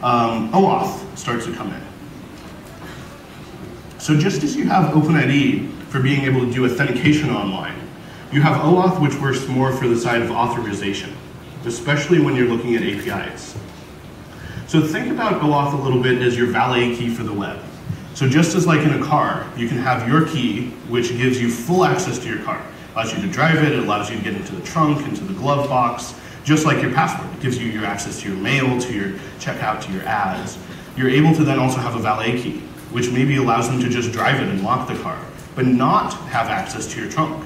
OAuth starts to come in. So just as you have OpenID for being able to do authentication online, you have OAuth, which works more for the side of authorization, especially when you're looking at APIs. So think about OAuth a little bit as your valet key for the web. So just as like in a car, you can have your key, which gives you full access to your car. It allows you to drive it, it allows you to get into the trunk, into the glove box, just like your password. It gives you your access to your mail, to your checkout, to your ads. You're able to then also have a valet key, which maybe allows them to just drive it and lock the car, but not have access to your trunk,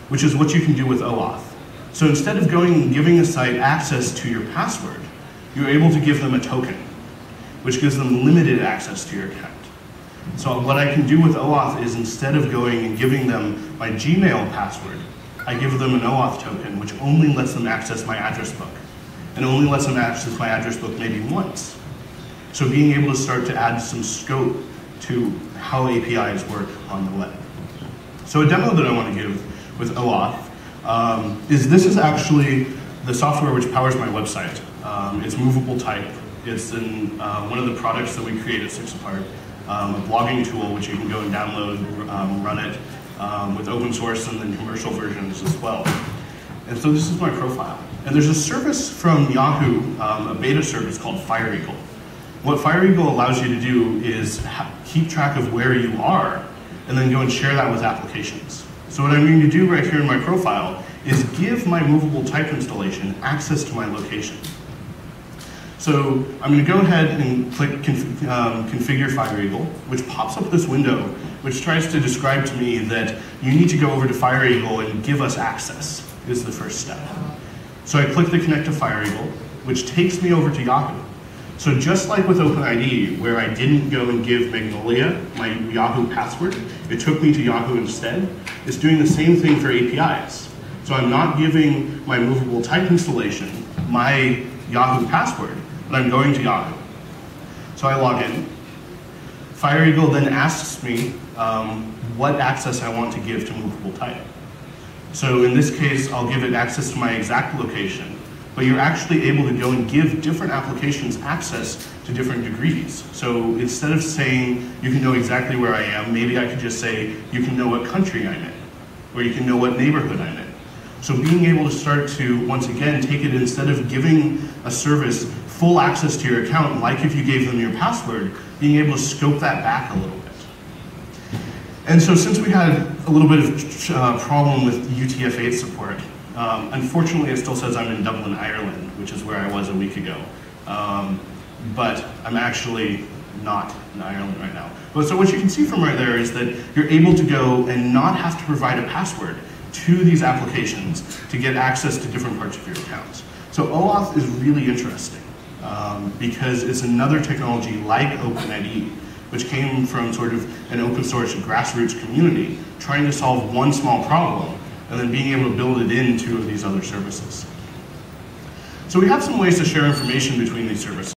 which is what you can do with OAuth. So instead of going and giving a site access to your password, you're able to give them a token, which gives them limited access to your account. So what I can do with OAuth is instead of going and giving them my Gmail password, I give them an OAuth token, which only lets them access my address book, and only lets them access my address book maybe once. So being able to start to add some scope to how APIs work on the web. So a demo that I want to give with OAuth this is actually the software which powers my website. It's movable type. It's in one of the products that we create at 6 Apart, a blogging tool which you can go and download, run it with open source and then commercial versions as well. And so this is my profile. And there's a service from Yahoo, a beta service called FireEagle. What FireEagle allows you to do is keep track of where you are and then go and share that with applications. So what I'm going to do right here in my profile is give my movable type installation access to my location. So I'm going to go ahead and click configure FireEagle, which pops up this window, which tries to describe to me that you need to go over to FireEagle and give us access, is the first step. So I click the connect to FireEagle, which takes me over to Yahoo. So just like with OpenID, where I didn't go and give Magnolia my Yahoo password, it took me to Yahoo instead, it's doing the same thing for APIs. So I'm not giving my movable type installation my Yahoo password, but I'm going to Yahoo. So I log in. FireEagle then asks me what access I want to give to movable type. So in this case, I'll give it access to my exact location, but you're actually able to go and give different applications access to different degrees. So instead of saying you can know exactly where I am, maybe I could just say you can know what country I'm in, or you can know what neighborhood I'm in. So being able to start to, once again, take it instead of giving a service full access to your account, like if you gave them your password, being able to scope that back a little bit. And so since we had a little bit of problem with UTF-8 support, unfortunately it still says I'm in Dublin, Ireland, which is where I was a week ago. But I'm actually not in Ireland right now. But so what you can see from right there is that you're able to go and not have to provide a password to these applications to get access to different parts of your accounts. So OAuth is really interesting because it's another technology like OpenID, which came from sort of an open source grassroots community trying to solve one small problem and then being able to build it into these other services. So we have some ways to share information between these services.